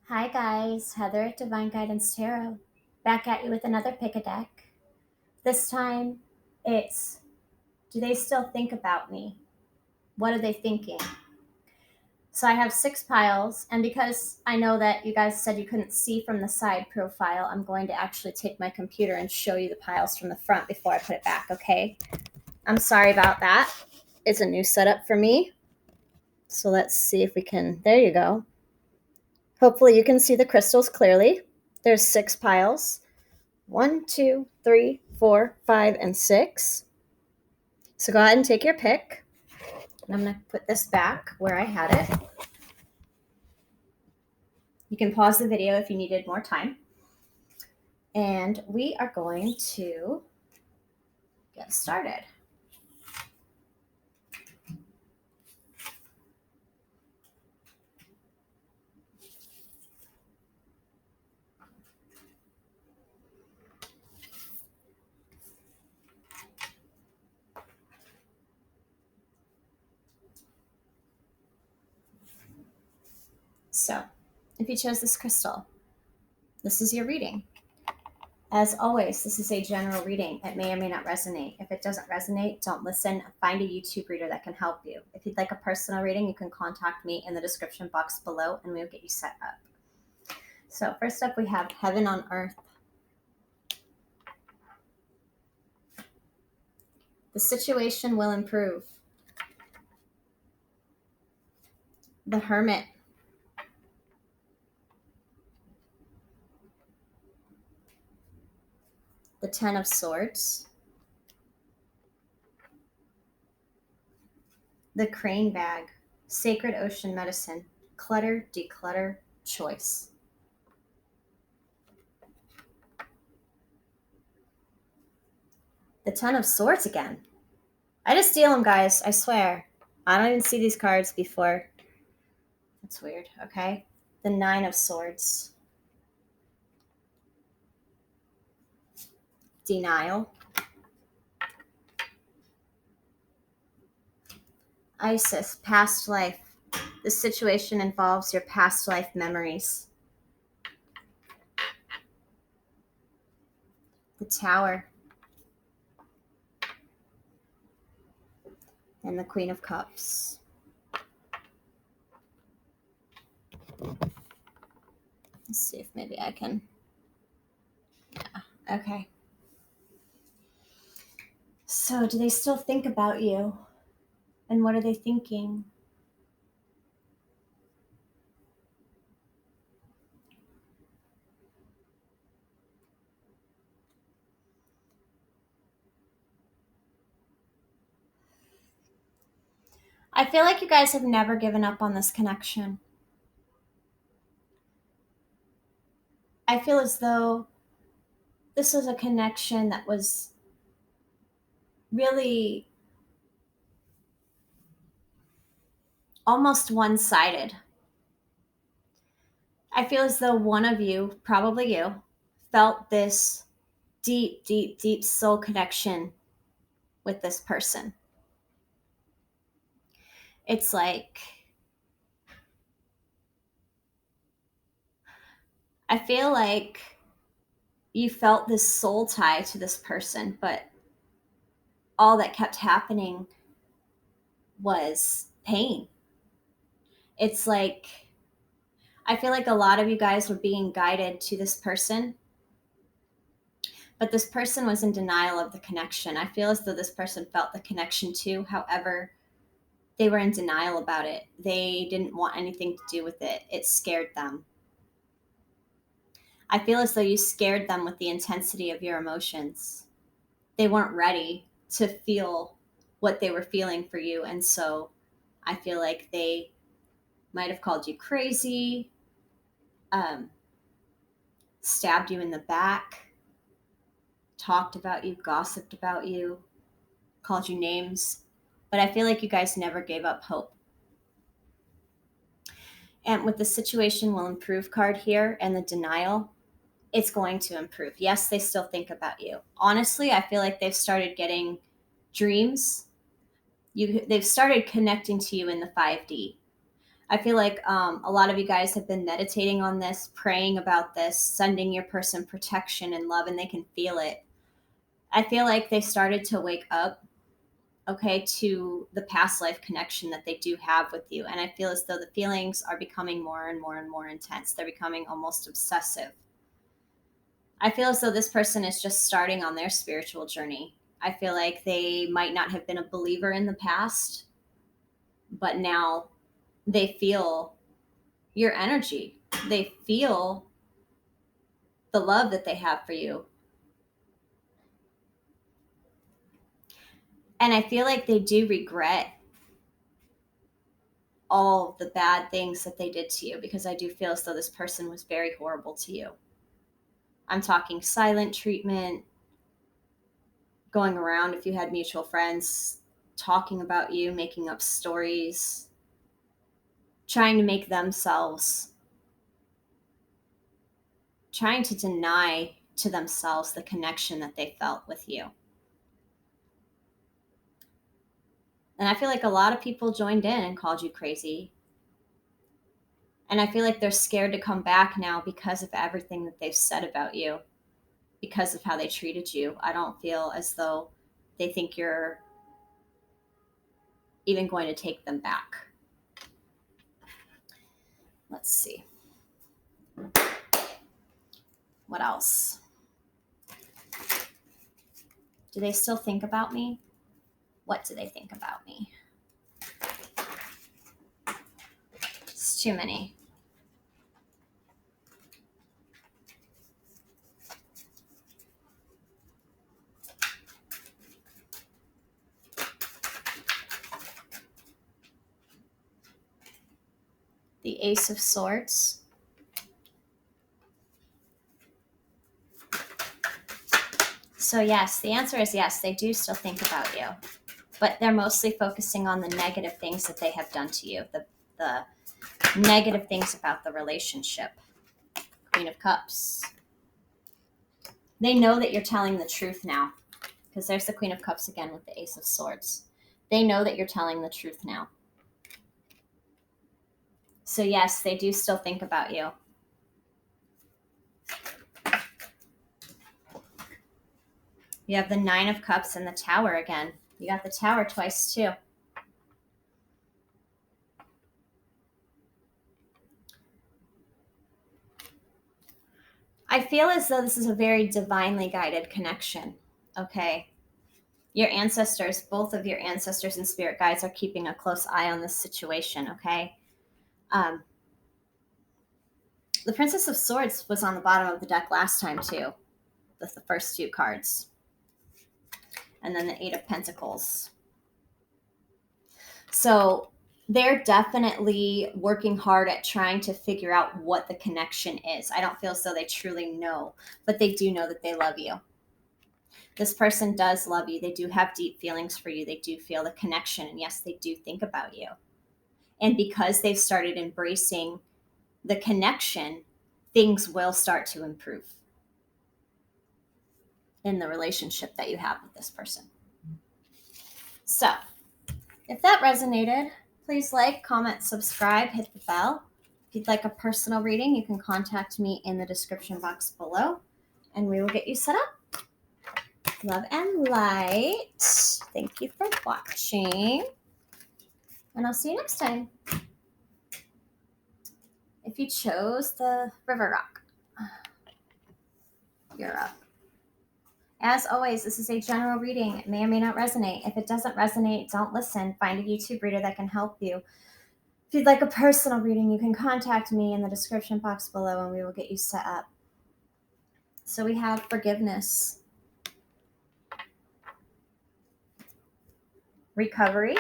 Hi guys, Heather at Divine Guidance Tarot, back at you with another pick a deck. This time it's, do they still think about me? What are they thinking? So I have 6 piles, and because I know that you guys said you couldn't see from the side profile, I'm going to actually take my computer and show you the piles from the front before I put it back, okay? I'm sorry about that. It's a new setup for me. So let's see if we can, there you go. Hopefully you can see the crystals clearly. There's 6 piles. 1, 2, 3, 4, 5, and 6. So go ahead and take your pick. And I'm going to put this back where I had it. You can pause the video if you needed more time. And we are going to get started. So, if you chose this crystal, this is your reading. As always, this is a general reading. It may or may not resonate. If it doesn't resonate, don't listen. Find a YouTube reader that can help you. If you'd like a personal reading, you can contact me in the description box below and we'll get you set up. So first up, we have Heaven on Earth. The situation will improve. The Hermit. The Ten of Swords. The Crane Bag. Sacred Ocean Medicine. Clutter, declutter, choice. The Ten of Swords again. I just steal them, guys. I swear. I don't even see these cards before. That's weird. Okay. The Nine of Swords. Denial. Isis. Past life. This situation involves your past life memories. The Tower. And the Queen of Cups. Let's see if maybe I can. Yeah, okay. So, do they still think about you? And what are they thinking? I feel like you guys have never given up on this connection. I feel as though this is a connection that was really almost one-sided. I feel as though one of you, probably you, felt this deep, deep, deep soul connection with this person. It's like, I feel like you felt this soul tie to this person, but all that kept happening was pain. It's like, I feel like a lot of you guys were being guided to this person, but this person was in denial of the connection. I feel as though this person felt the connection too. However, they were in denial about it. They didn't want anything to do with it. It scared them. I feel as though you scared them with the intensity of your emotions. They weren't ready to feel what they were feeling for you. And so I feel like they might have called you crazy, stabbed you in the back, talked about you, gossiped about you, called you names. But I feel like you guys never gave up hope. And with the situation will improve card here and the denial, it's going to improve. Yes, they still think about you. Honestly, I feel like they've started getting dreams. They've started connecting to you in the 5D. I feel like a lot of you guys have been meditating on this, praying about this, sending your person protection and love, and they can feel it. I feel like they started to wake up, okay, to the past life connection that they do have with you. And I feel as though the feelings are becoming more and more and more intense. They're becoming almost obsessive. I feel as though this person is just starting on their spiritual journey. I feel like they might not have been a believer in the past, but now they feel your energy. They feel the love that they have for you. And I feel like they do regret all the bad things that they did to you, because I do feel as though this person was very horrible to you. I'm talking silent treatment, going around, if you had mutual friends, talking about you, making up stories, trying to make themselves, trying to deny to themselves the connection that they felt with you. And I feel like a lot of people joined in and called you crazy. And I feel like they're scared to come back now because of everything that they've said about you, because of how they treated you. I don't feel as though they think you're even going to take them back. Let's see. What else? Do they still think about me? What do they think about me? It's too many. The Ace of Swords. So yes, the answer is yes, they do still think about you, but they're mostly focusing on the negative things that they have done to you, the negative things about the relationship. Queen of Cups. They know that you're telling the truth now, because there's the Queen of Cups again with the Ace of Swords. They know that you're telling the truth now. So yes, they do still think about you. You have the Nine of Cups and the Tower again. You got the Tower twice too. I feel as though this is a very divinely guided connection, okay? Your ancestors, both of your ancestors and spirit guides, are keeping a close eye on this situation, okay? The Princess of Swords was on the bottom of the deck last time too. That's the first two cards. And then the Eight of Pentacles. So they're definitely working hard at trying to figure out what the connection is. I don't feel as though they truly know, but they do know that they love you. This person does love you. They do have deep feelings for you. They do feel the connection. And yes, they do think about you. And because they've started embracing the connection, things will start to improve in the relationship that you have with this person. So, if that resonated, please like, comment, subscribe, hit the bell. If you'd like a personal reading, you can contact me in the description box below, and we will get you set up. Love and light. Thank you for watching, and I'll see you next time. If you chose the River Rock, you're up. As always, this is a general reading. It may or may not resonate. If it doesn't resonate, don't listen. Find a YouTube reader that can help you. If you'd like a personal reading, you can contact me in the description box below and we will get you set up. So we have forgiveness, recovery,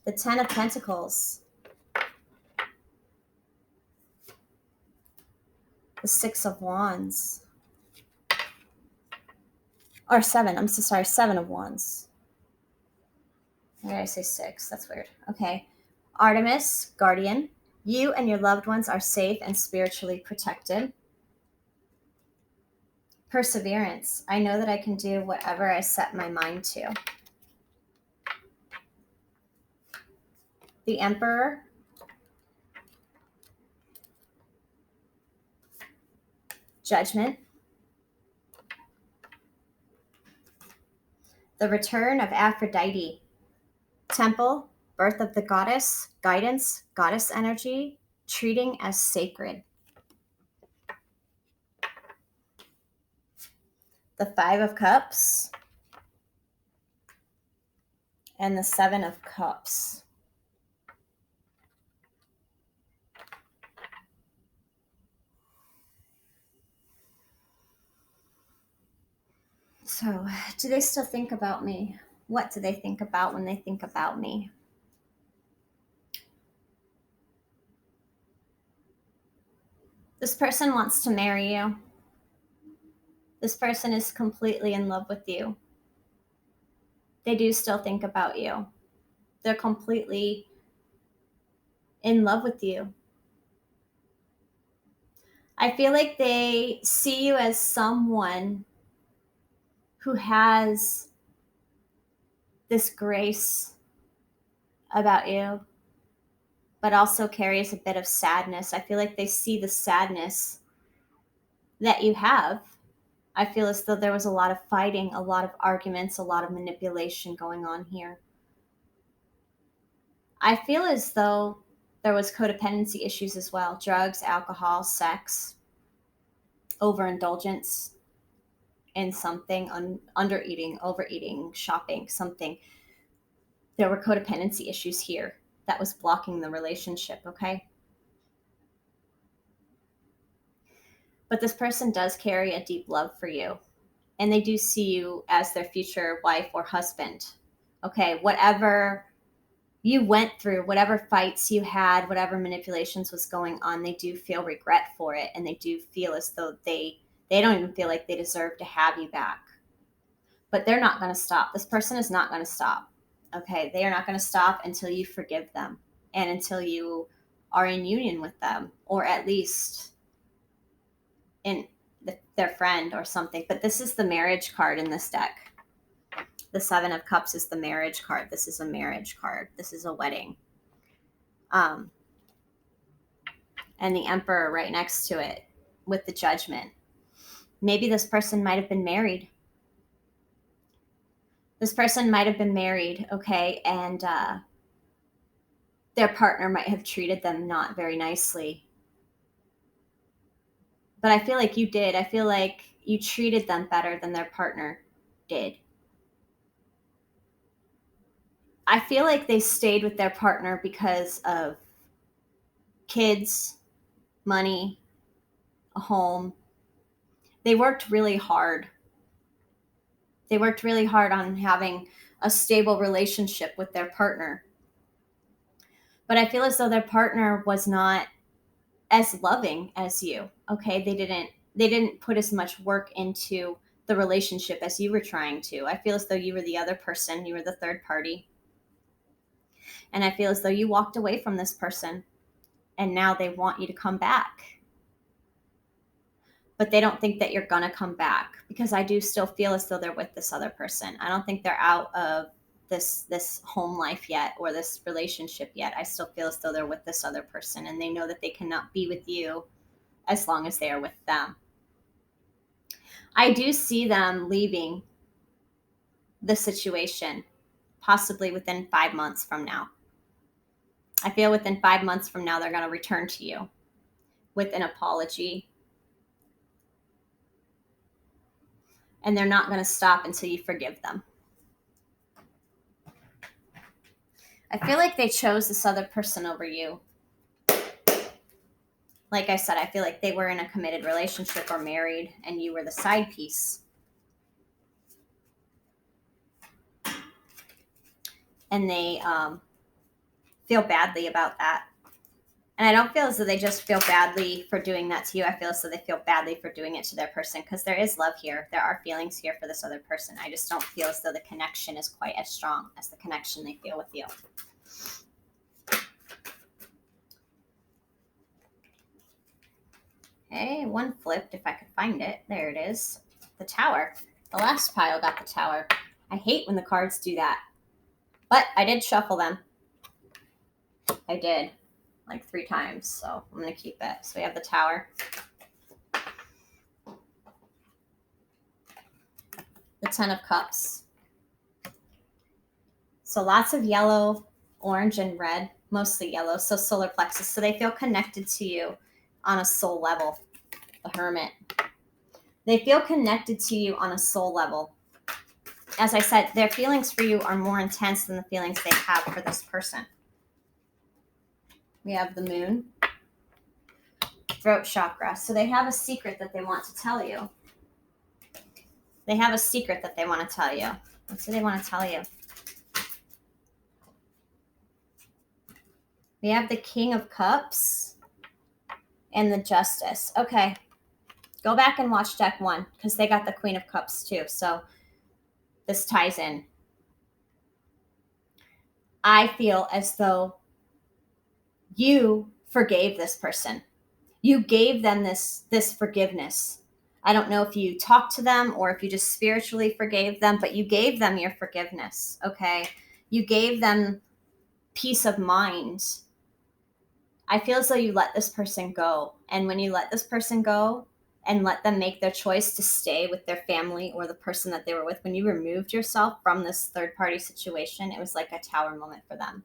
the Ten of Pentacles, the Six of Wands, or seven, I'm so sorry, Seven of Wands. Why did I say six? That's weird. Okay. Artemis, Guardian. You and your loved ones are safe and spiritually protected. Perseverance. I know that I can do whatever I set my mind to. the Emperor, Judgment, the return of Aphrodite, Temple, birth of the goddess, guidance, goddess energy, treating as sacred. The Five of Cups and the Seven of Cups. So, do they still think about me? What do they think about when they think about me? This person wants to marry you. This person is completely in love with you. They do still think about you. They're completely in love with you. I feel like they see you as someone who has this grace about you, but also carries a bit of sadness. I feel like they see the sadness that you have. I feel as though there was a lot of fighting, a lot of arguments, a lot of manipulation going on here. I feel as though there was codependency issues as well. Drugs, alcohol, sex, overindulgence in something, undereating, overeating, shopping, something. There were codependency issues here that was blocking the relationship, okay? But this person does carry a deep love for you, and they do see you as their future wife or husband. Okay, whatever you went through, whatever fights you had, whatever manipulations was going on, they do feel regret for it, and they do feel as though they don't even feel like they deserve to have you back. But they're not going to stop. This person is not going to stop. Okay, they are not going to stop until you forgive them and until you are in union with them, or at least in their friend or something. But this is the marriage card in this deck. The Seven of Cups is the marriage card. This is a marriage card. This is a wedding. And the Emperor right next to it with the Judgment. Maybe this person might have been married. This person might have been married, okay, and their partner might have treated them not very nicely. But I feel like you did. I feel like you treated them better than their partner did. I feel like they stayed with their partner because of kids, money, a home. They worked really hard. They worked really hard on having a stable relationship with their partner. But I feel as though their partner was not as loving as you. Okay, they didn't put as much work into the relationship as you were trying to. I feel as though you were the other person, you were the third party. And I feel as though you walked away from this person and now they want you to come back. But they don't think that you're going to come back, because I do still feel as though they're with this other person. I don't think they're out of this home life yet, or this relationship yet. I still feel as though they're with this other person, and they know that they cannot be with you as long as they are with them. I do see them leaving the situation, possibly within 5 months from now. I feel within 5 months from now, they're going to return to you with an apology. And they're not going to stop until you forgive them. I feel like they chose this other person over you. Like I said, I feel like they were in a committed relationship or married, and you were the side piece. And they feel badly about that. And I don't feel as though they just feel badly for doing that to you. I feel as though they feel badly for doing it to their person, because there is love here. There are feelings here for this other person. I just don't feel as though the connection is quite as strong as the connection they feel with you. Okay, one flipped if I could find it. There it is. The Tower. The last pile got the Tower. I hate when the cards do that. But I did shuffle them. I did like 3 times, so I'm going to keep it. So we have the Tower. The Ten of Cups. So lots of yellow, orange, and red, mostly yellow. So solar plexus. So they feel connected to you on a soul level. The Hermit. They feel connected to you on a soul level. As I said, their feelings for you are more intense than the feelings they have for this person. We have the Moon. Throat chakra. So they have a secret that they want to tell you. They have a secret that they want to tell you. What do they want to tell you? We have the King of Cups and the Justice. Okay. Go back and watch deck 1 because they got the Queen of Cups too. So this ties in. I feel as though you forgave this person. You gave them this forgiveness. I don't know if you talked to them or if you just spiritually forgave them, but you gave them your forgiveness, okay? You gave them peace of mind. I feel as though you let this person go. And when you let this person go and let them make their choice to stay with their family or the person that they were with, when you removed yourself from this third-party situation, it was like a Tower moment for them.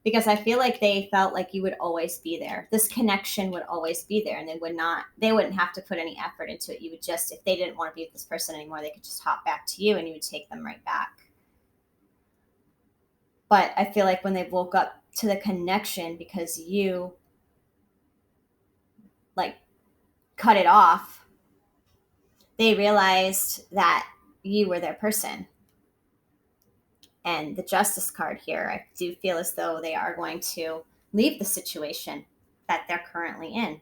Because I feel like they felt like you would always be there. This connection would always be there, and they wouldn't have to put any effort into it. You would just, if they didn't want to be with this person anymore, they could just hop back to you and you would take them right back. But I feel like when they woke up to the connection because you like cut it off, they realized that you were their person. And the Justice card here, I do feel as though they are going to leave the situation that they're currently in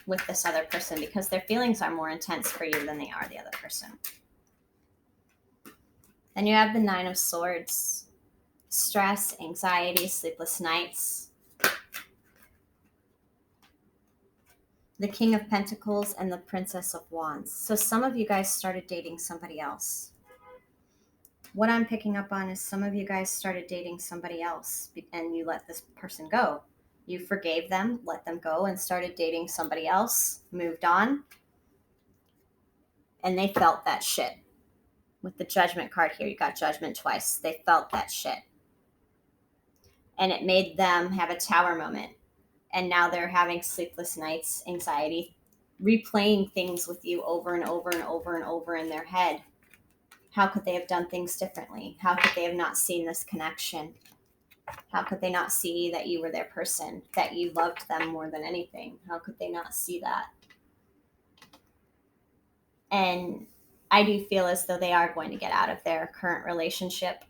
with this other person because their feelings are more intense for you than they are the other person. Then you have the Nine of Swords. Stress, anxiety, sleepless nights. The King of Pentacles and the Princess of Wands. So some of you guys started dating somebody else. What I'm picking up on is some of you guys started dating somebody else and you let this person go. You forgave them, let them go, and started dating somebody else, moved on, and they felt that shit. With the Judgment card here, you got Judgment twice. They felt that shit. And it made them have a Tower moment. And now they're having sleepless nights, anxiety, replaying things with you over and over and over and over in their head. How could they have done things differently? How could they have not seen this connection? How could they not see that you were their person, that you loved them more than anything? How could they not see that? And I do feel as though they are going to get out of their current relationship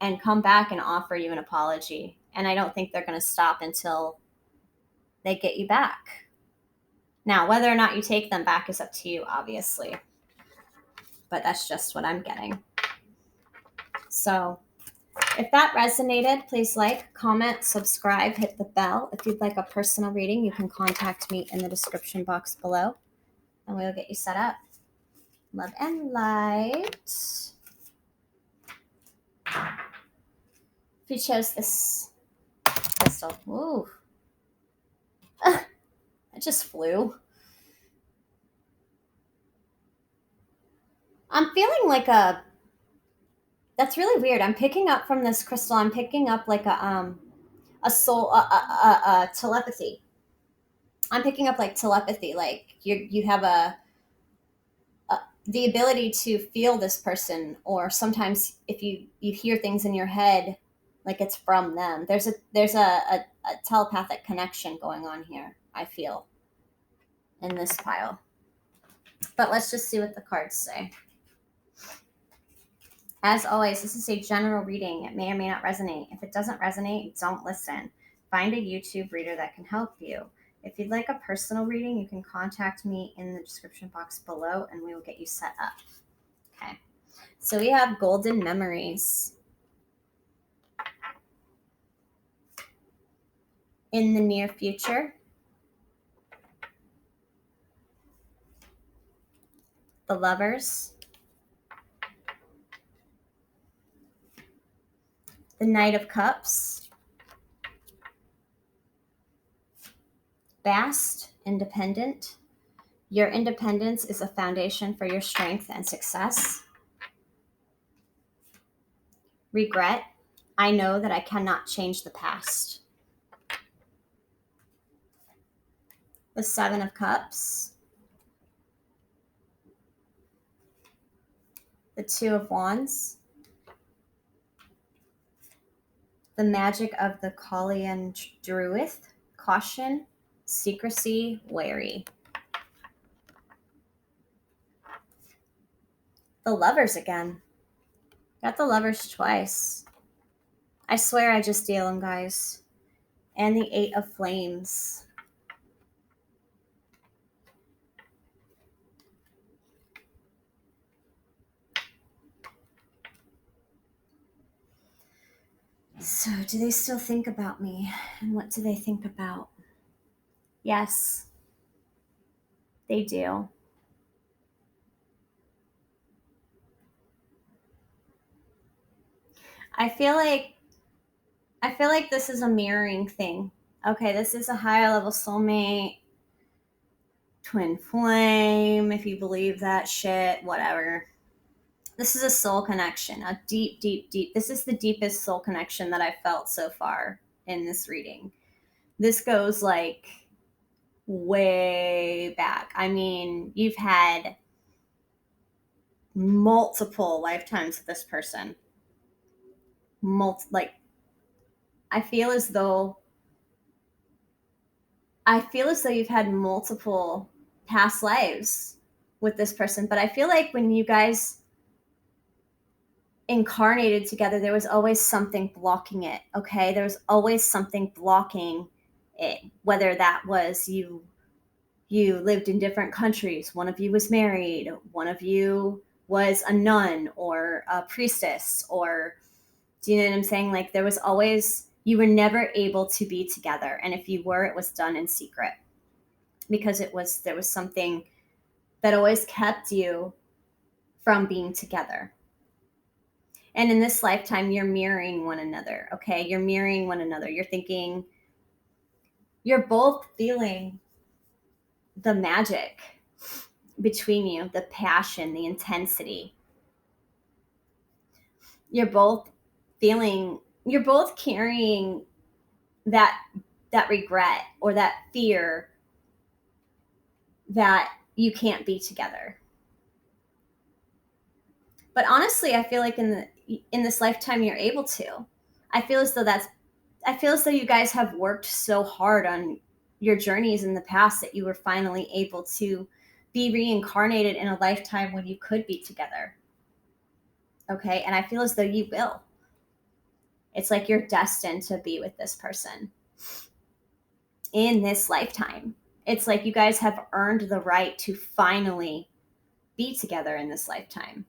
and come back and offer you an apology. And I don't think they're going to stop until they get you back. Now, whether or not you take them back is up to you, obviously. But that's just what I'm getting. So if that resonated, please like, comment, subscribe, hit the bell. If you'd like a personal reading, you can contact me in the description box below, and we'll get you set up. Love and light. If you chose this crystal, ooh, it just flew. I'm feeling like that's really weird. I'm picking up from this crystal, I'm picking up like a soul, telepathy. I'm picking up like telepathy, like you have the ability to feel this person, or sometimes if you hear things in your head, like it's from them. There's a telepathic connection going on here, I feel, in this pile. But let's just see what the cards say. As always, this is a general reading. It may or may not resonate. If it doesn't resonate, don't listen. Find a YouTube reader that can help you. If you'd like a personal reading, you can contact me in the description box below and we will get you set up. Okay. So we have golden memories. In the near future, the Lovers, The Knight of Cups. Vast, independent. Your independence is a foundation for your strength and success. Regret. I know that I cannot change the past. The Seven of Cups. The Two of Wands. The Magic of the Kalian Druid. Caution, secrecy, wary. The Lovers again. Got the Lovers twice. I swear I just deal them, guys. And the Eight of Flames. So, do they still think about me? And what do they think about? Yes, they do. I feel like this is a mirroring thing. Okay, this is a higher level soulmate, twin flame, if you believe that shit, whatever. This is a soul connection, a deep, deep, deep. This is the deepest soul connection that I've felt so far in this reading. This goes like way back. I mean, you've had multiple lifetimes with this person. I feel as though you've had multiple past lives with this person, but I feel like when you guys incarnated together, there was always something blocking it. Okay, there was always something blocking it, whether that was you lived in different countries, one of you was married, one of you was a nun or a priestess, or do you know what I'm saying? Like there was always, you were never able to be together, and if you were, it was done in secret because there was something that always kept you from being together. And in this lifetime, you're mirroring one another, okay? You're mirroring one another. You're thinking, you're both feeling the magic between you, the passion, the intensity. You're both carrying that regret or that fear that you can't be together. But honestly, I feel like in this lifetime you're able to. I feel as though you guys have worked so hard on your journeys in the past that you were finally able to be reincarnated in a lifetime when you could be together. Okay? And I feel as though you will. It's like you're destined to be with this person in this lifetime. It's like you guys have earned the right to finally be together in this lifetime.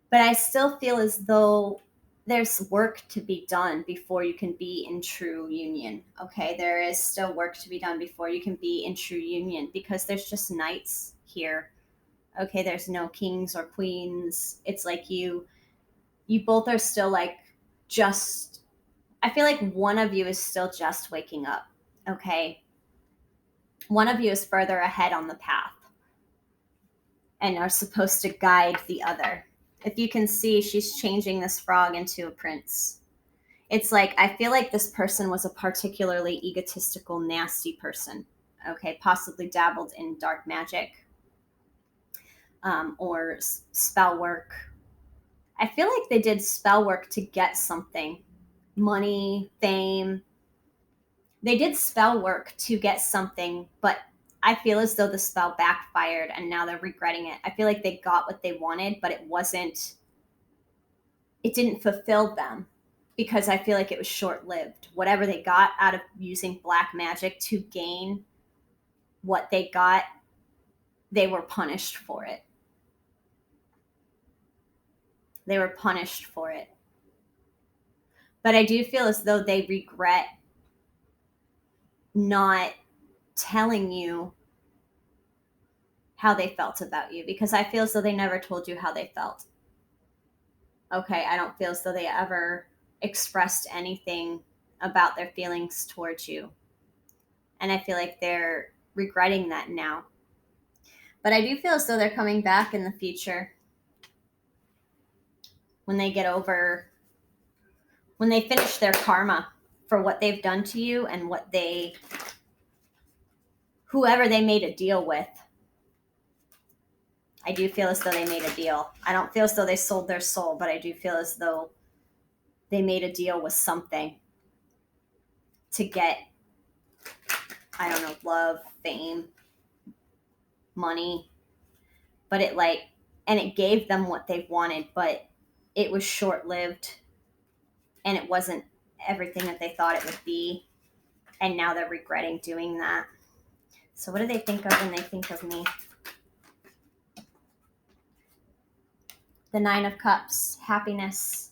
But I still feel as though there's work to be done before you can be in true union. Okay, there is still work to be done before you can be in true union because there's just knights here. Okay, there's no kings or queens. It's like you both are still like just, I feel like one of you is still just waking up. Okay, one of you is further ahead on the path and are supposed to guide the other. If you can see, she's changing this frog into a prince. It's like, I feel like this person was a particularly egotistical, nasty person. Okay, possibly dabbled in dark magic or spell work. I feel like they did spell work to get something. Money, fame. They did spell work to get something, but I feel as though the spell backfired and now they're regretting it. I feel like they got what they wanted, but it didn't fulfill them because I feel like it was short-lived. Whatever they got out of using black magic to gain what they got, they were punished for it. They were punished for it. But I do feel as though they regret not telling you how they felt about you because I feel as though they never told you how they felt. Okay, I don't feel as though they ever expressed anything about their feelings towards you. And I feel like they're regretting that now. But I do feel as though they're coming back in the future when they get over, when they finish their karma for what they've done to you and whoever they made a deal with. I do feel as though they made a deal. I don't feel as though they sold their soul, but I do feel as though they made a deal with something to get, I don't know, love, fame, money. But it gave them what they wanted, but it was short-lived and it wasn't everything that they thought it would be. And now they're regretting doing that. So what do they think of when they think of me? The 9 of Cups, happiness.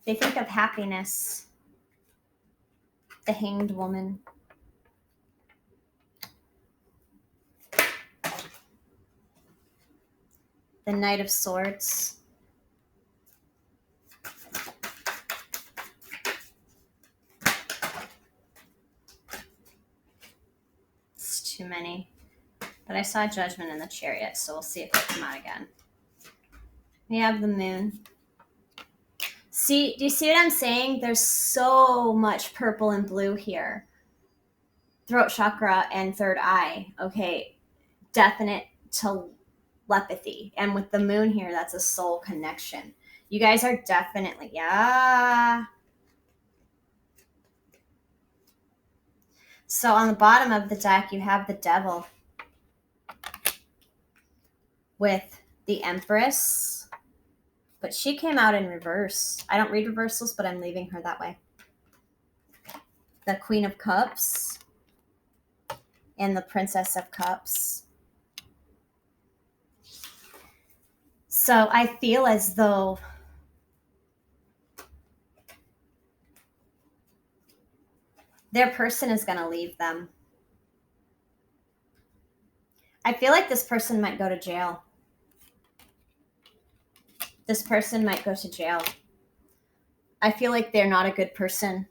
They think of happiness. The Hanged Woman. The Knight of Swords. It's too many. But I saw Judgment in the Chariot, so we'll see if they come out again. We have the Moon. See, do you see what I'm saying? There's so much purple and blue here. Throat chakra and third eye. Okay, definite telepathy. And with the Moon here, that's a soul connection. You guys are definitely, yeah. So on the bottom of the deck, you have the Devil with the Empress. But she came out in reverse. I don't read reversals, but I'm leaving her that way. The Queen of Cups and the Princess of Cups. So I feel as though their person is going to leave them. I feel like this person might go to jail. This person might go to jail. I feel like they're not a good person,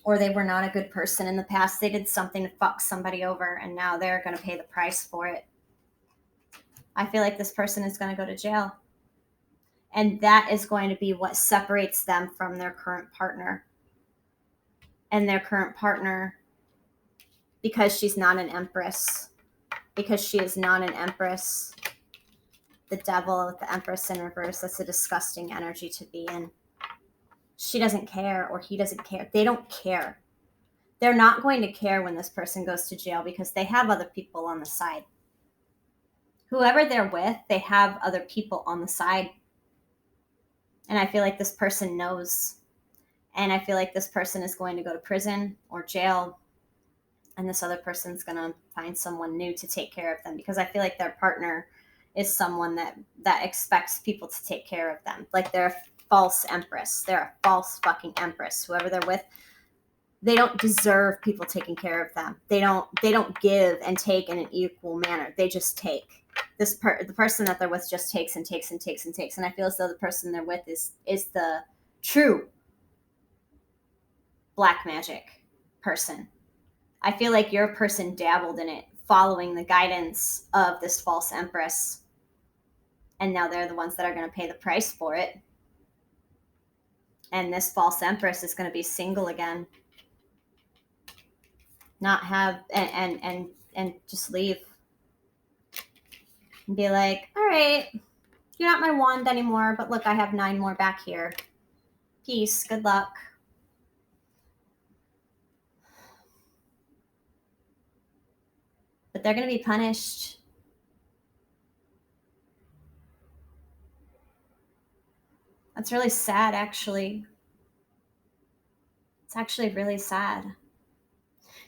or they were not a good person in the past. They did something to fuck somebody over, and now they're going to pay the price for it. I feel like this person is going to go to jail. And that is going to be what separates them from their current partner. And their current partner, because she's not an Empress, because she is not an Empress, the Devil with the Empress in reverse, that's a disgusting energy to be in. She doesn't care, or he doesn't care. They don't care. They're not going to care when this person goes to jail because they have other people on the side. Whoever they're with, they have other people on the side. And I feel like this person knows. And I feel like this person is going to go to prison or jail. And this other person's going to find someone new to take care of them, because I feel like their partner is someone that expects people to take care of them. Like they're a false Empress. They're a false fucking Empress. Whoever they're with, they don't deserve people taking care of them. They don't give and take in an equal manner. They just take. The person that they're with just takes and takes and takes and takes. And I feel as though the person they're with is the true black magic person. I feel like your person dabbled in it, following the guidance of this false Empress. And now they're the ones that are going to pay the price for it. And this false Empress is going to be single again. Not have, and just leave. And be like, all right, you're not my wand anymore, but look, I have 9 more back here. Peace, good luck. But they're going to be punished. That's really sad, actually. It's actually really sad.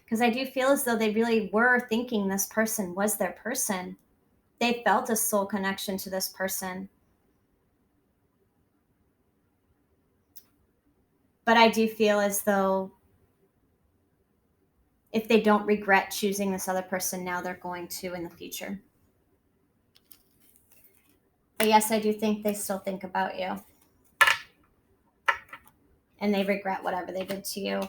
Because I do feel as though they really were thinking this person was their person. They felt a soul connection to this person. But I do feel as though if they don't regret choosing this other person now, they're going to in the future. But yes, I do think they still think about you. And they regret whatever they did to you.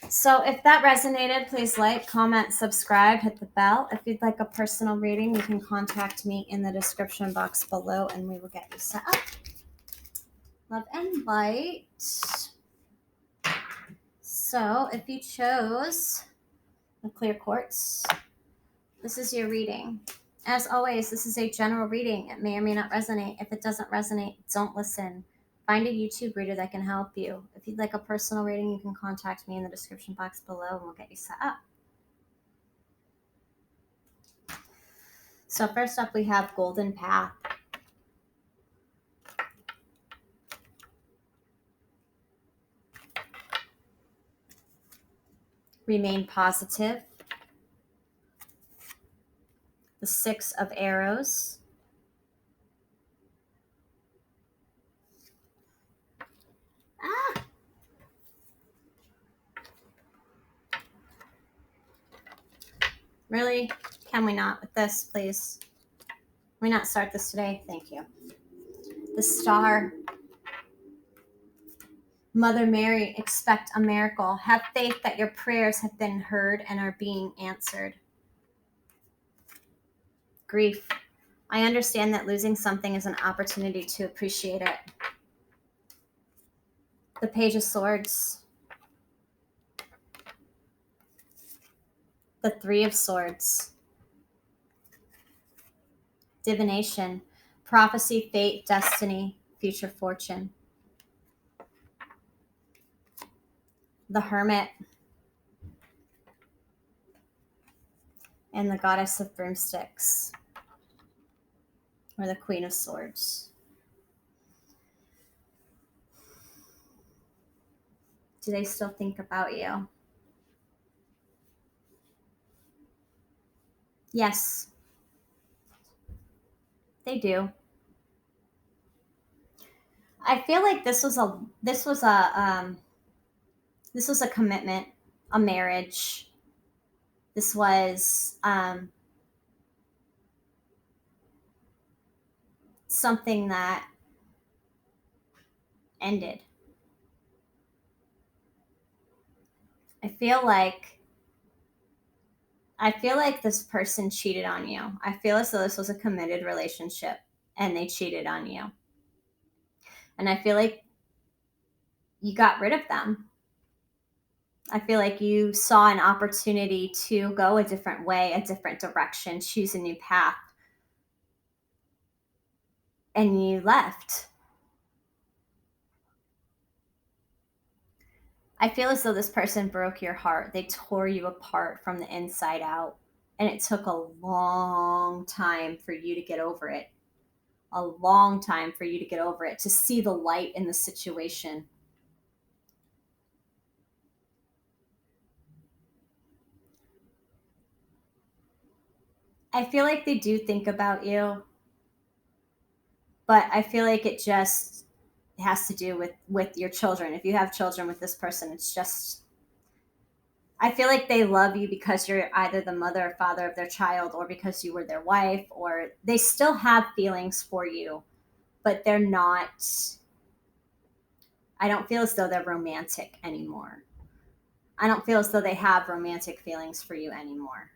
So if that resonated, please like, comment, subscribe, hit the bell. If you'd like a personal reading, you can contact me in the description box below and we will get you set up. Love and light. So if you chose the clear quartz, this is your reading. As always, this is a general reading. It may or may not resonate. If it doesn't resonate, don't listen. Find a YouTube reader that can help you. If you'd like a personal reading, you can contact me in the description box below and we'll get you set up. So first up, we have Golden Path. Remain positive. The Six of Arrows. Ah! Really? Can we not with this, please? Can we not start this today? Thank you. The Star. Mother Mary, expect a miracle. Have faith that your prayers have been heard and are being answered. Grief. I understand that losing something is an opportunity to appreciate it. The Page of Swords. The Three of Swords. Divination. Prophecy, fate, destiny, future fortune. The Hermit. And the Goddess of Broomsticks. Or the Queen of Swords. Do they still think about you? Yes. They do. I feel like this was a commitment, a marriage. This was something that ended. I feel like this person cheated on you. I feel as though this was a committed relationship and they cheated on you. And I feel like you got rid of them. I feel like you saw an opportunity to go a different way, a different direction, choose a new path. And you left. I feel as though this person broke your heart. They tore you apart from the inside out. And it took a long time for you to get over it. A long time for you to get over it, to see the light in the situation. I feel like they do think about you, but I feel like it just has to do with your children. If you have children with this person, it's just, I feel like they love you because you're either the mother or father of their child, or because you were their wife, or they still have feelings for you, but they're not, I don't feel as though they're romantic anymore. I don't feel as though they have romantic feelings for you anymore.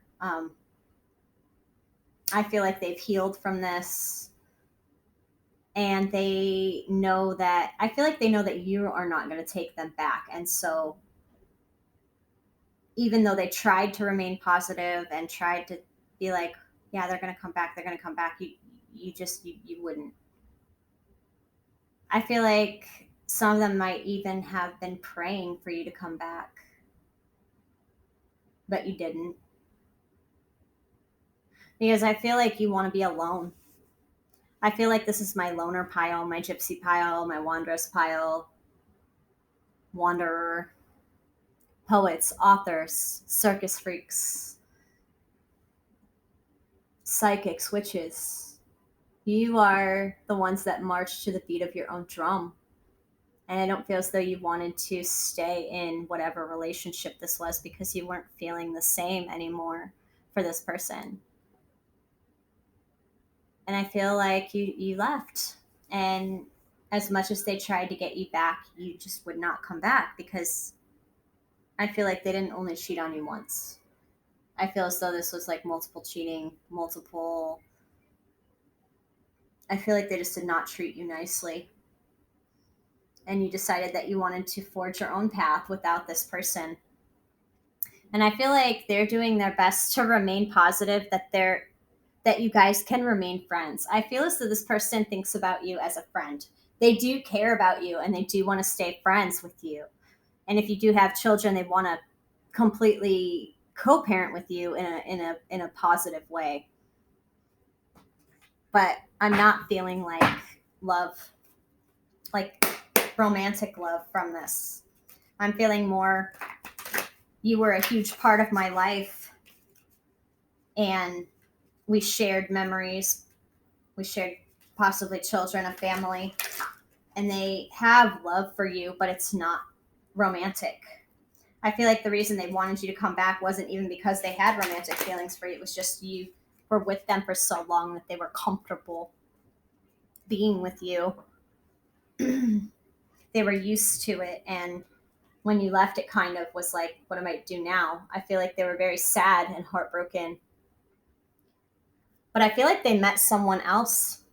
I feel like they've healed from this, and they know that, I feel like they know that you are not going to take them back. And so even though they tried to remain positive and tried to be like, yeah, they're going to come back, you wouldn't. I feel like some of them might even have been praying for you to come back, but you didn't. Because I feel like you want to be alone. I feel like this is my loner pile, my gypsy pile, my wanderess pile, wanderer, poets, authors, circus freaks, psychics, witches. You are the ones that march to the beat of your own drum. And I don't feel as though you wanted to stay in whatever relationship this was because you weren't feeling the same anymore for this person. And I feel like you left. And as much as they tried to get you back, you just would not come back, because I feel like they didn't only cheat on you once. I feel as though this was like multiple cheating, multiple. I feel like they just did not treat you nicely. And you decided that you wanted to forge your own path without this person. And I feel like they're doing their best to remain positive, that you guys can remain friends. I feel as though this person thinks about you as a friend. They do care about you, and they do want to stay friends with you. And if you do have children, they want to completely co-parent with you in a positive way. But I'm not feeling like love, like romantic love from this. I'm feeling more, you were a huge part of my life, and we shared memories. We shared possibly children, a family, and they have love for you, but it's not romantic. I feel like the reason they wanted you to come back wasn't even because they had romantic feelings for you. It was just you were with them for so long that they were comfortable being with you. They were used to it. And when you left, it kind of was like, what am I do now? I feel like they were very sad and heartbroken. But I feel like they met someone else.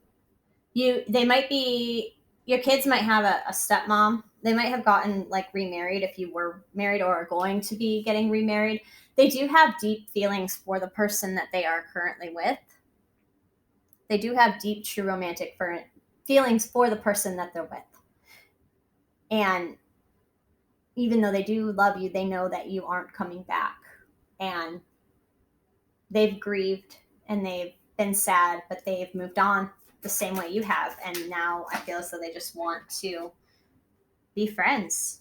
They might be, your kids might have a stepmom. They might have gotten like remarried if you were married or are going to be getting remarried. They do have deep feelings for the person that they are currently with. They do have deep, true romantic feelings for the person that they're with. And even though they do love you, they know that you aren't coming back. And they've grieved and they've been sad, but they've moved on the same way you have. And now I feel as though they just want to be friends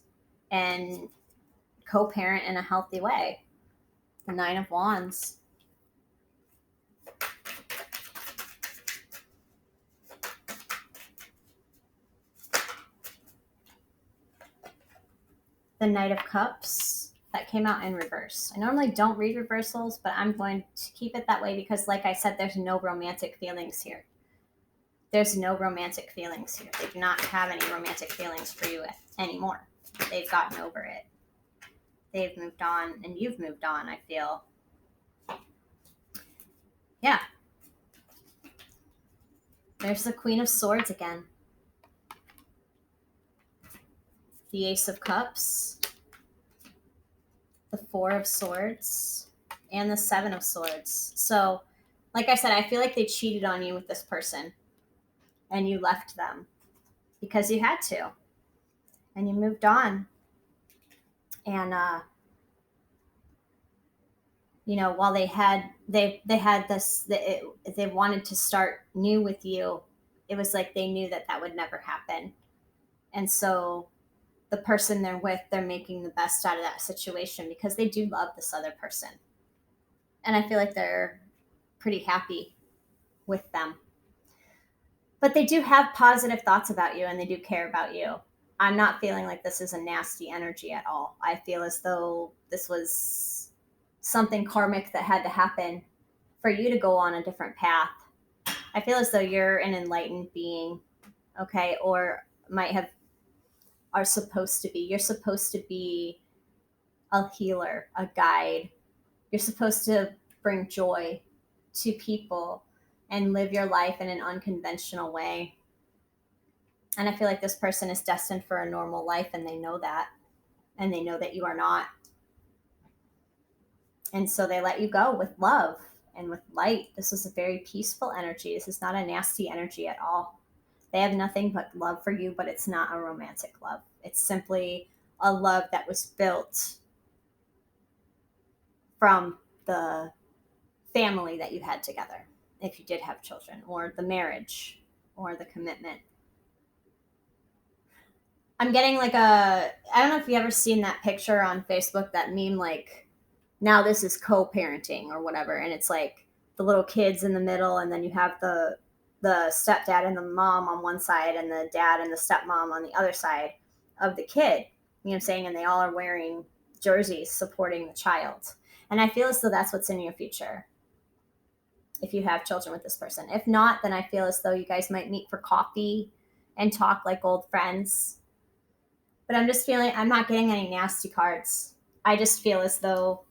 and co-parent in a healthy way. The Nine of Wands. The Knight of Cups. That came out in reverse. I normally don't read reversals, but I'm going to keep it that way because, like I said, there's no romantic feelings here. There's no romantic feelings here. They do not have any romantic feelings for you anymore. They've gotten over it. They've moved on, and you've moved on, I feel. Yeah. There's the Queen of Swords again. The Ace of Cups. The Four of Swords. And the Seven of Swords. So, like I said, I feel like they cheated on you with this person. And you left them. Because you had to. And you moved on. And, while they had this, they wanted to start new with you, it was like they knew that would never happen. And so the person they're with, they're making the best out of that situation because they do love this other person. And I feel like they're pretty happy with them. But they do have positive thoughts about you and they do care about you. I'm not feeling like this is a nasty energy at all. I feel as though this was something karmic that had to happen for you to go on a different path. I feel as though you're an enlightened being, okay, or are supposed to be. You're supposed to be a healer, a guide. You're supposed to bring joy to people and live your life in an unconventional way. And I feel like this person is destined for a normal life, and they know that. And they know that you are not. And so they let you go with love and with light. This is a very peaceful energy. This is not a nasty energy at all. They have nothing but love for you, but it's not a romantic love. It's simply a love that was built from the family that you had together, if you did have children, or the marriage, or the commitment. I'm getting like I don't know if you ever seen that picture on Facebook, that meme, like, now this is co-parenting or whatever. And it's like the little kids in the middle, and then you have the stepdad and the mom on one side, and the dad and the stepmom on the other side of the kid. You know what I'm saying? And they all are wearing jerseys supporting the child. And I feel as though that's what's in your future. if you have children with this person. If not, then I feel as though you guys might meet for coffee and talk like old friends. But I'm just feeling, I'm not getting any nasty cards. I just feel as though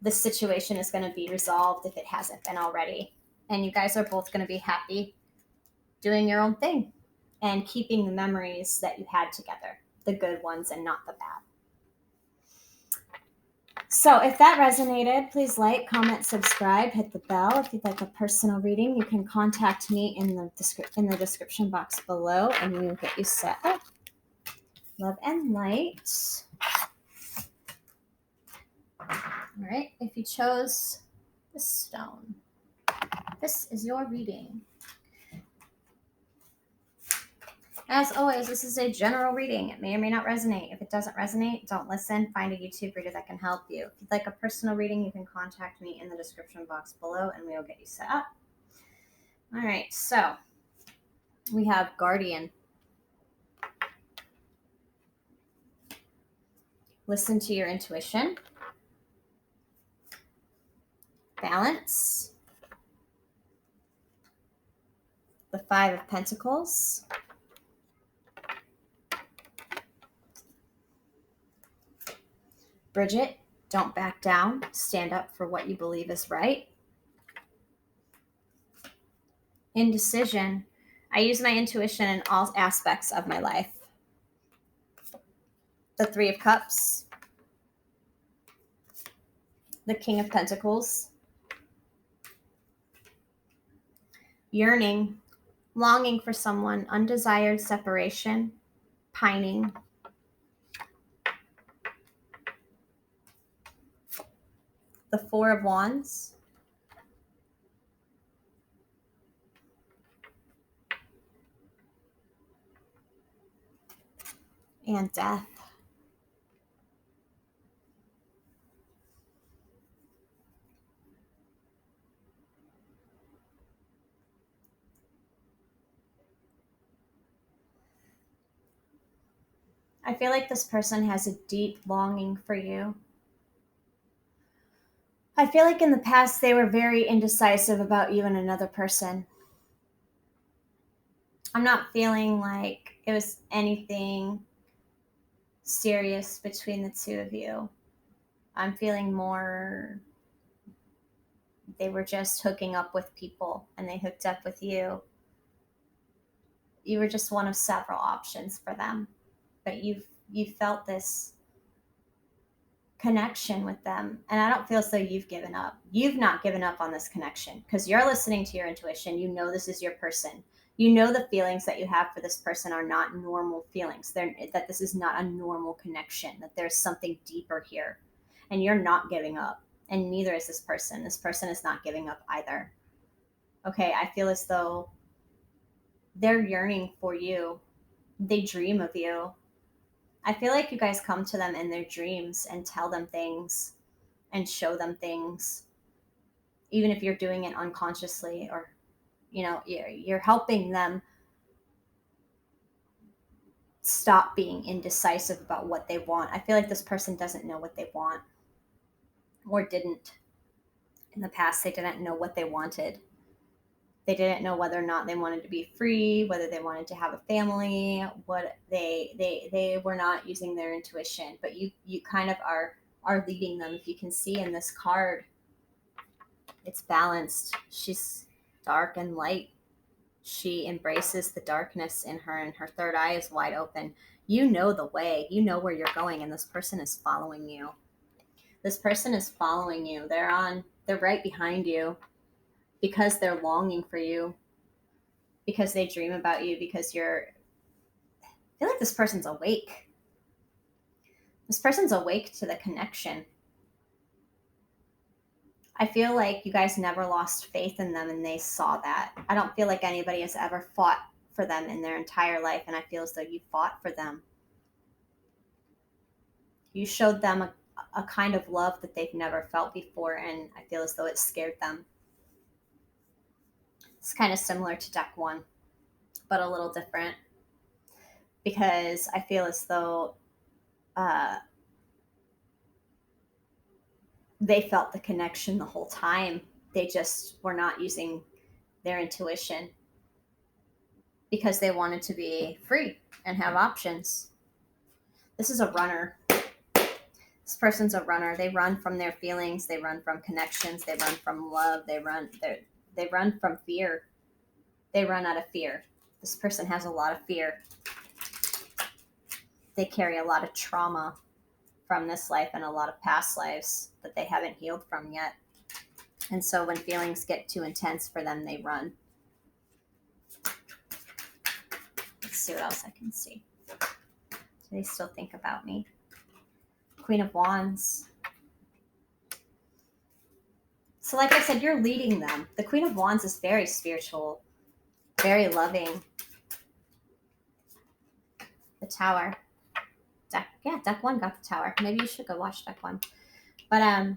the situation is going to be resolved if it hasn't been already. And you guys are both going to be happy doing your own thing and keeping the memories that you had together, the good ones and not the bad. So if that resonated, please like, comment, subscribe, hit the bell. If you'd like a personal reading, you can contact me in the description box below, and we will get you set up. Love and light. All right, if you chose this stone, this is your reading. As always, this is a general reading. It may or may not resonate. If it doesn't resonate, don't listen. Find a YouTube reader that can help you. If you'd like a personal reading, you can contact me in the description box below, and we will get you set up. All right, so we have Guardian. Listen to your intuition. Balance. The Five of Pentacles. Bridget, don't back down. Stand up for what you believe is right. Indecision. I use my intuition in all aspects of my life. The Three of Cups. The King of Pentacles. Yearning. Longing for someone. Undesired separation. Pining. The Four of Wands. And Death. I feel like this person has a deep longing for you. I feel like in the past they were very indecisive about you and another person. I'm not feeling like it was anything serious between the two of you. I'm feeling more they were just hooking up with people and they hooked up with you. You were just one of several options for them. But you felt this connection with them, and I don't feel as though you've given up. You've not given up on this connection because you're listening to your intuition. You know this is your person. You know the feelings that you have for this person are not normal feelings. That this is not a normal connection, that there's something deeper here, and you're not giving up, and neither is this person. This person is not giving up either. Okay, I feel as though they're yearning for you. They dream of you. I feel like you guys come to them in their dreams and tell them things and show them things, even if you're doing it unconsciously, or, you know, you're helping them stop being indecisive about what they want. I feel like this person doesn't know what they want, or didn't. In the past, they didn't know what they wanted. They didn't know whether or not they wanted to be free, whether they wanted to have a family, what they were not using their intuition. But you kind of are leading them. If you can see in this card, it's balanced. She's dark and light. She embraces the darkness in her, and her third eye is wide open. You know the way. You know where you're going, and this person is following you. This person is following you. They're right behind you, because they're longing for you, because they dream about you, because I feel like this person's awake. This person's awake to the connection. I feel like you guys never lost faith in them, and they saw that. I don't feel like anybody has ever fought for them in their entire life, and I feel as though you fought for them. You showed them a kind of love that they've never felt before, and I feel as though it scared them. It's kind of similar to deck one, but a little different, because I feel as though they felt the connection the whole time, They just were not using their intuition because they wanted to be free and have options. This is a runner. This person's a runner. They run from their feelings. They run from connections. They run from love. They run from fear. They run out of fear. This person has a lot of fear. They carry a lot of trauma from this life and a lot of past lives that they haven't healed from yet. And so when feelings get too intense for them, they run. Let's see what else I can see. Do they still think about me? Queen of Wands. So like I said, you're leading them. The Queen of Wands is very spiritual, very loving. The Tower. Deck 1 got the Tower. Maybe you should go watch Deck 1. But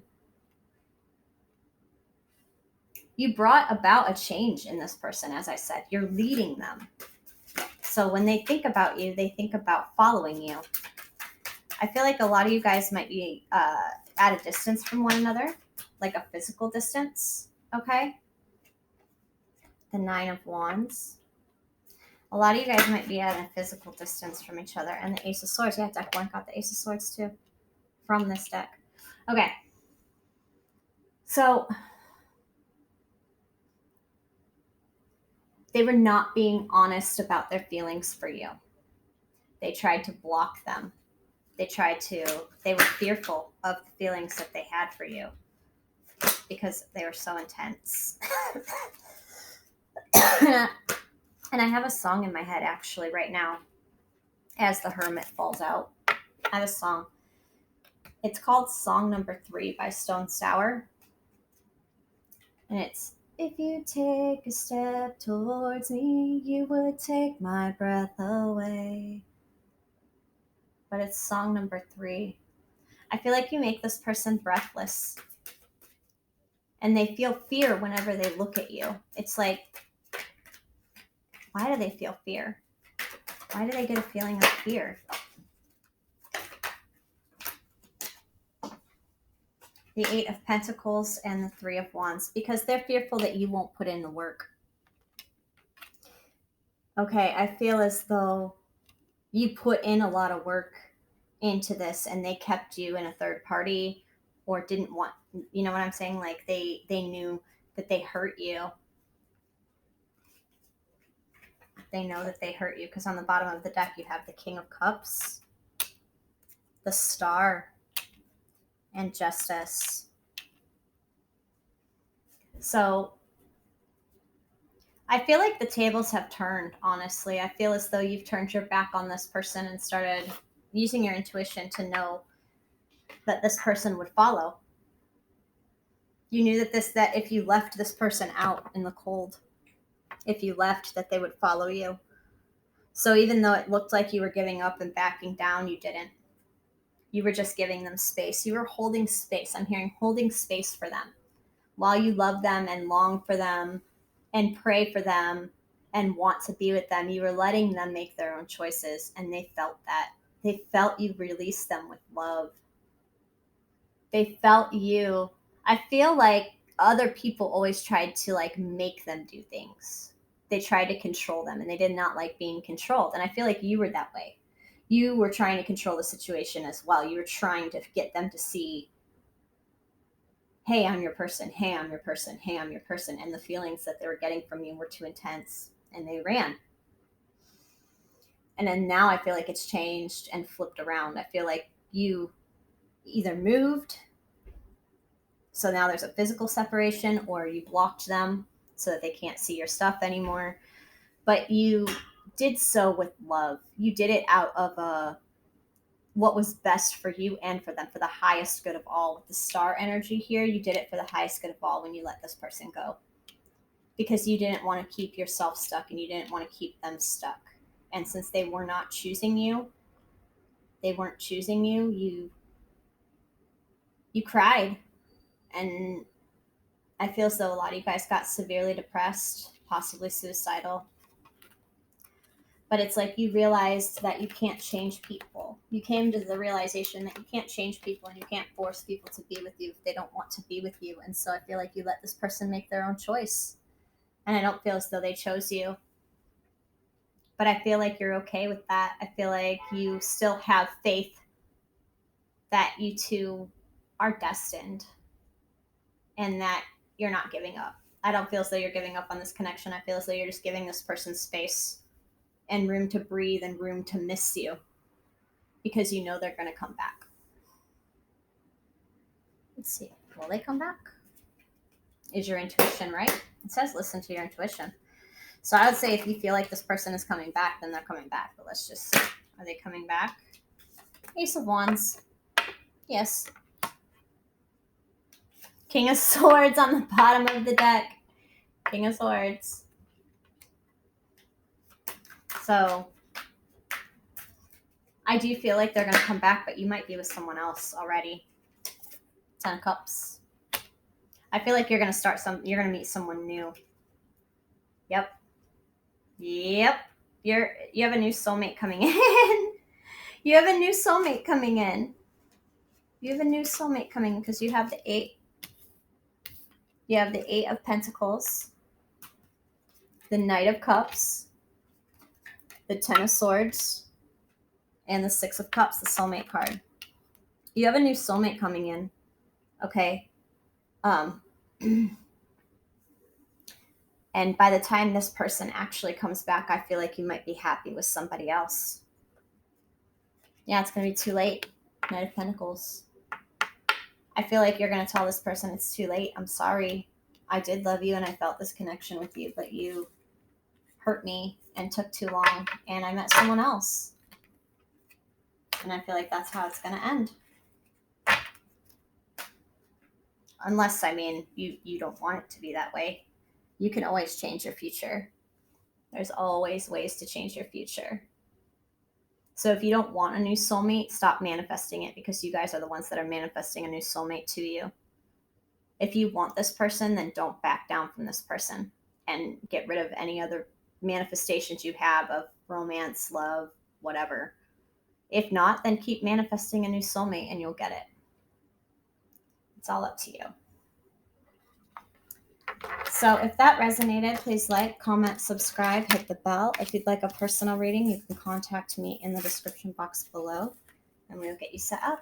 you brought about a change in this person, as I said. You're leading them. So when they think about you, they think about following you. I feel like a lot of you guys might be at a distance from one another, like a physical distance, okay? The 9 of Wands. A lot of you guys might be at a physical distance from each other. And the Ace of Swords. Yeah, Deck 1 got the Ace of Swords too from this deck. Okay. So they were not being honest about their feelings for you. They tried to block them. They were fearful of the feelings that they had for you because they were so intense. And I have a song in my head actually right now as the Hermit falls out. I have a song. It's called Song Number 3 by Stone Sour. And it's, if you take a step towards me, you would take my breath away. But it's song number 3. I feel like you make this person breathless. And they feel fear whenever they look at you. It's like, why do they feel fear? Why do they get a feeling of fear? The 8 of Pentacles and the 3 of Wands. Because they're fearful that you won't put in the work. Okay, I feel as though you put in a lot of work into this and they kept you in a third party or didn't want, you know what I'm saying? Like they knew that they hurt you. They know that they hurt you because on the bottom of the deck you have the King of Cups, the Star, and Justice. So I feel like the tables have turned, honestly. I feel as though you've turned your back on this person and started using your intuition to know that this person would follow. You knew that if you left this person out in the cold, if you left, that they would follow you. So even though it looked like you were giving up and backing down, you didn't. You were just giving them space. You were holding space. I'm hearing holding space for them. While you love them and long for them and pray for them and want to be with them, you were letting them make their own choices. And they felt that. They felt you release them with love. They felt you. I feel like other people always tried to like make them do things. They tried to control them and they did not like being controlled. And I feel like you were that way. You were trying to control the situation as well. You were trying to get them to see, hey, I'm your person. Hey, I'm your person. Hey, I'm your person. And the feelings that they were getting from you were too intense and they ran. And then now I feel like it's changed and flipped around. I feel like you either moved, so now there's a physical separation, or you blocked them so that they can't see your stuff anymore. But you did so with love. You did it out of what was best for you and for them, for the highest good of all. With the Star energy here, you did it for the highest good of all when you let this person go. Because you didn't want to keep yourself stuck and you didn't want to keep them stuck. And since they were not choosing you, they weren't choosing you, you cried. And I feel as though a lot of you guys got severely depressed, possibly suicidal. But it's like you realized that you can't change people. You came to the realization that you can't change people and you can't force people to be with you if they don't want to be with you. And so I feel like you let this person make their own choice. And I don't feel as though they chose you. But I feel like you're okay with that. I feel like you still have faith that you two are destined and that you're not giving up. I don't feel as though you're giving up on this connection. I feel as though you're just giving this person space and room to breathe and room to miss you because you know they're going to come back. Let's see. Will they come back? Is your intuition right? It says listen to your intuition. So I would say if you feel like this person is coming back, then they're coming back. But let's just see. Are they coming back? Ace of Wands. Yes. King of Swords on the bottom of the deck. King of Swords. So I do feel like they're going to come back, but you might be with someone else already. 10 of Cups. I feel like you're going to you're going to meet someone new. Yep. You have a new soulmate coming in. You have a new soulmate coming in. You have a new soulmate coming because you have the 8. You have the 8 of Pentacles, the Knight of Cups, the 10 of Swords, and the 6 of Cups, the soulmate card. You have a new soulmate coming in. Okay. And by the time this person actually comes back, I feel like you might be happy with somebody else. Yeah, it's going to be too late. Knight of Pentacles. I feel like you're going to tell this person it's too late. I'm sorry. I did love you and I felt this connection with you, but you hurt me and took too long and I met someone else. And I feel like that's how it's going to end. Unless, I mean, you don't want it to be that way. You can always change your future. There's always ways to change your future. So if you don't want a new soulmate, stop manifesting it because you guys are the ones that are manifesting a new soulmate to you. If you want this person, then don't back down from this person and get rid of any other manifestations you have of romance, love, whatever. If not, then keep manifesting a new soulmate and you'll get it. It's all up to you. So if that resonated, please like, comment, subscribe, hit the bell. If you'd like a personal reading, you can contact me in the description box below and we'll get you set up.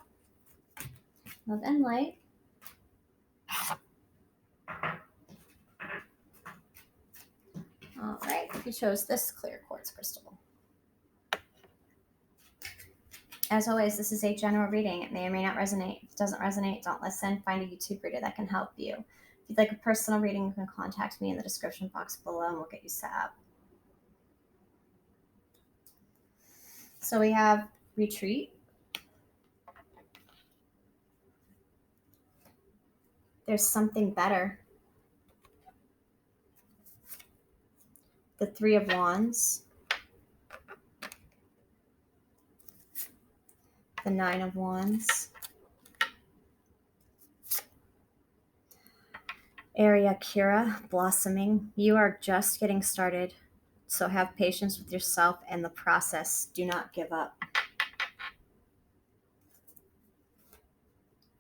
Love and light. All right, you chose this clear quartz crystal. As always, this is a general reading. It may or may not resonate. If it doesn't resonate, don't listen. Find a YouTube reader that can help you. If you'd like a personal reading, you can contact me in the description box below and we'll get you set up. So we have retreat. There's something better. The 3 of Wands. The 9 of Wands. Area Kira, blossoming. You are just getting started, so have patience with yourself and the process. Do not give up.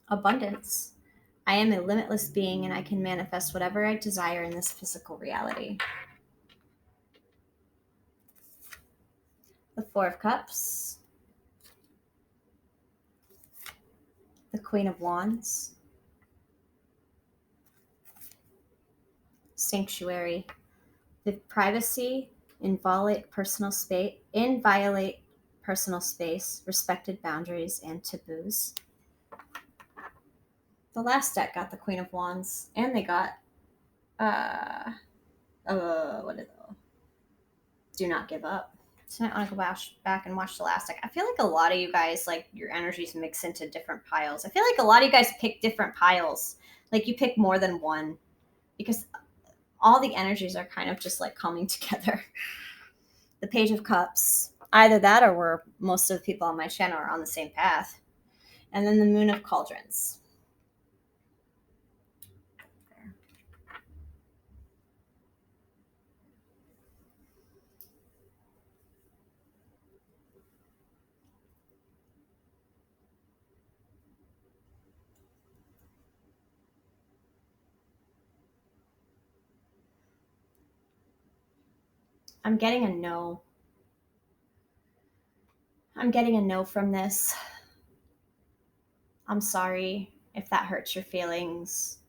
Abundance. I am a limitless being and I can manifest whatever I desire in this physical reality. The 4 of Cups. The Queen of Wands. Sanctuary. With privacy, inviolate personal space, respected boundaries, and taboos. The last deck got the Queen of Wands, and they got, what is it? Do not give up. So I want to go back and watch the last deck. I feel like a lot of you guys, like, your energies mix into different piles. I feel like a lot of you guys pick different piles. Like, you pick more than one because all the energies are kind of just like coming together. The Page of Cups. Either that or where most of the people on my channel are on the same path. And then the Moon of Cauldrons. I'm getting a no. I'm getting a no from this. I'm sorry if that hurts your feelings.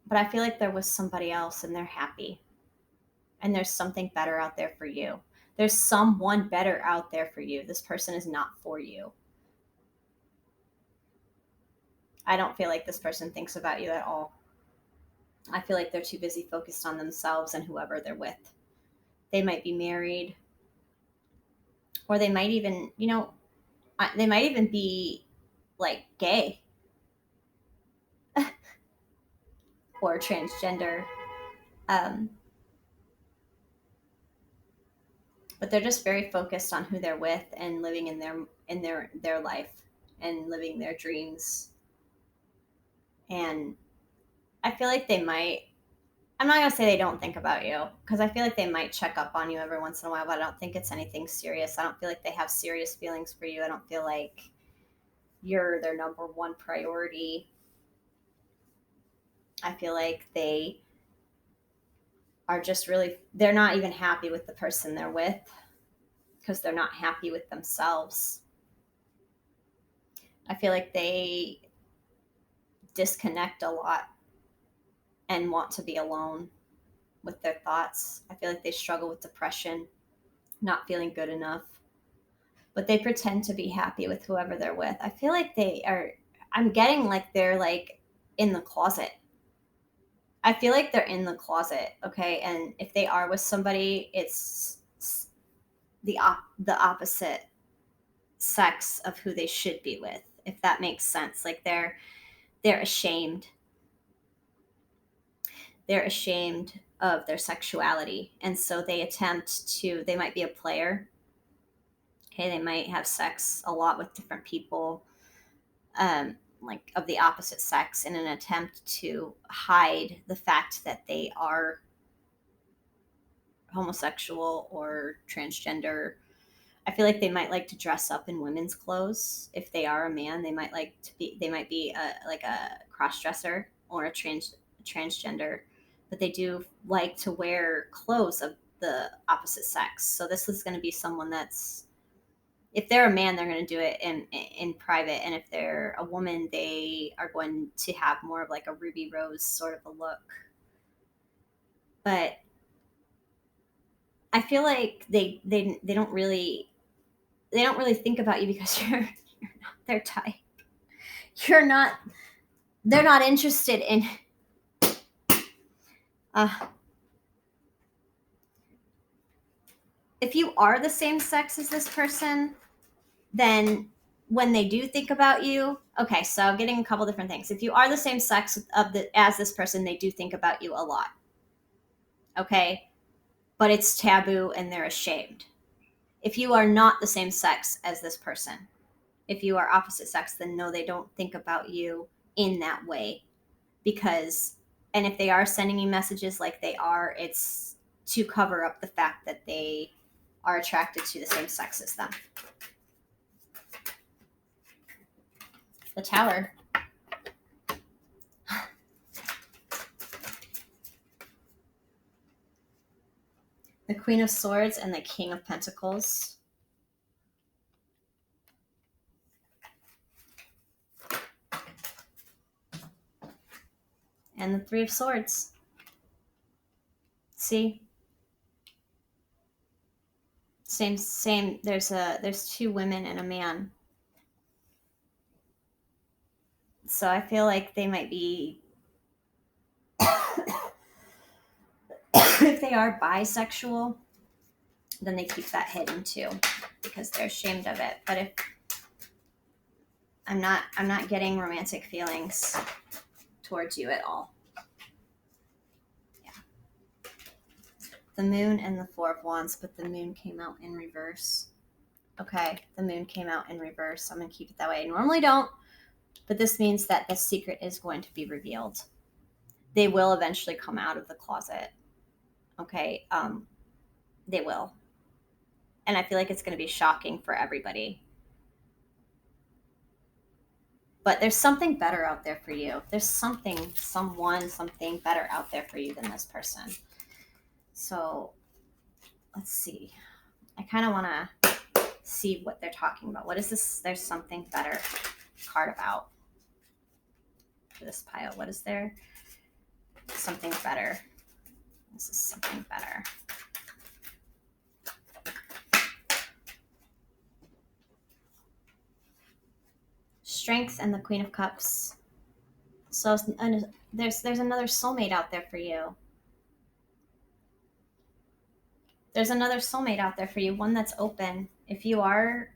But I feel like there was somebody else and they're happy. And there's something better out there for you. There's someone better out there for you. This person is not for you. I don't feel like this person thinks about you at all. I feel like they're too busy focused on themselves and whoever they're with. They might be married, or they might even, they might even be like gay or transgender. Um, but they're just very focused on who they're with and living in their life and living their dreams. And I feel like they might, I'm not going to say they don't think about you, because I feel like they might check up on you every once in a while, but I don't think it's anything serious. I don't feel like they have serious feelings for you. I don't feel like you're their number one priority. I feel like they are just really, they're not even happy with the person they're with because they're not happy with themselves. I feel like they disconnect a lot and want to be alone with their thoughts. I feel like they struggle with depression, not feeling good enough, but they pretend to be happy with whoever they're with. I feel like they are, I'm getting like they're like in the closet. I feel like they're in the closet, okay? And if they are with somebody, it's the opposite sex of who they should be with, if that makes sense. Like they're ashamed. They're ashamed of their sexuality, and so they might be a player. Okay, they might have sex a lot with different people, like of the opposite sex, in an attempt to hide the fact that they are homosexual or transgender. I feel like they might like to dress up in women's clothes. If they are a man, they might be like a cross dresser or a transgender, but they do like to wear clothes of the opposite sex. So this is going to be someone that's, if they're a man, they're going to do it in private, and if they're a woman, they are going to have more of like a Ruby Rose sort of a look. But I feel like they don't really think about you because you're not their type. You're not. They're not interested in. Uh, if you are the same sex as this person, then when they do think about you, okay. So I'm getting a couple different things. If you are the same sex as this person, they do think about you a lot. Okay, but it's taboo and they're ashamed. If you are not the same sex as this person, if you are opposite sex, then no, they don't think about you in that way. Because, and if they are sending you messages like they are, it's to cover up the fact that they are attracted to the same sex as them. The Tower. The Queen of Swords and the King of Pentacles. And the Three of Swords. See? Same. There's two women and a man. So I feel like they might be, if they are bisexual, then they keep that hidden too, because they're ashamed of it. But if I'm not getting romantic feelings towards you at all. Yeah. The Moon and the Four of Wands, but the Moon came out in reverse. Okay, the Moon came out in reverse. I'm going to keep it that way. I normally don't, but this means that the secret is going to be revealed. They will eventually come out of the closet. Okay, they will. And I feel like it's going to be shocking for everybody. But there's something better out there for you. There's something better out there for you than this person. So let's see. I kind of want to see what they're talking about. What is this? There's something better card about for this pile. What is there? Something better. This is something better. Strength and the Queen of Cups. So there's another soulmate out there for you. There's another soulmate out there for you, one that's open. If you are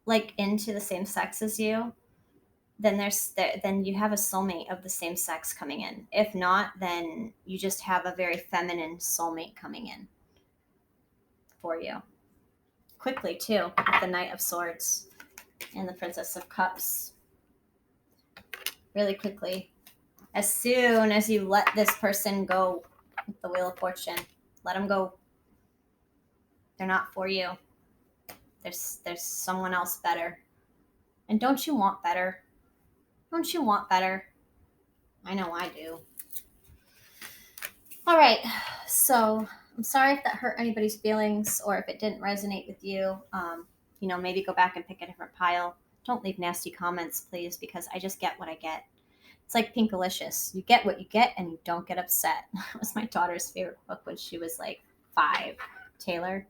like into the same sex as you, then then you have a soulmate of the same sex coming in. If not, then you just have a very feminine soulmate coming in for you. Quickly too, with the Knight of Swords and the Princess of Cups. Really quickly. As soon as you let this person go with the Wheel of Fortune, let them go. They're not for you. There's someone else better. And don't you want better? Don't you want better? I know I do. All right. So I'm sorry if that hurt anybody's feelings or if it didn't resonate with you. Maybe go back and pick a different pile. Don't leave nasty comments, please, because I just get what I get. It's like Pinkalicious. You get what you get and you don't get upset. It was my daughter's favorite book when she was like 5, Taylor.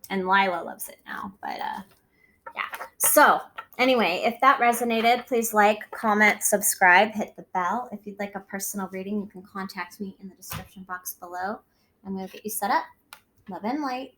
And Lila loves it now. But yeah. So anyway, if that resonated, please like, comment, subscribe, hit the bell. If you'd like a personal reading, you can contact me in the description box below and we'll get you set up. Love and light.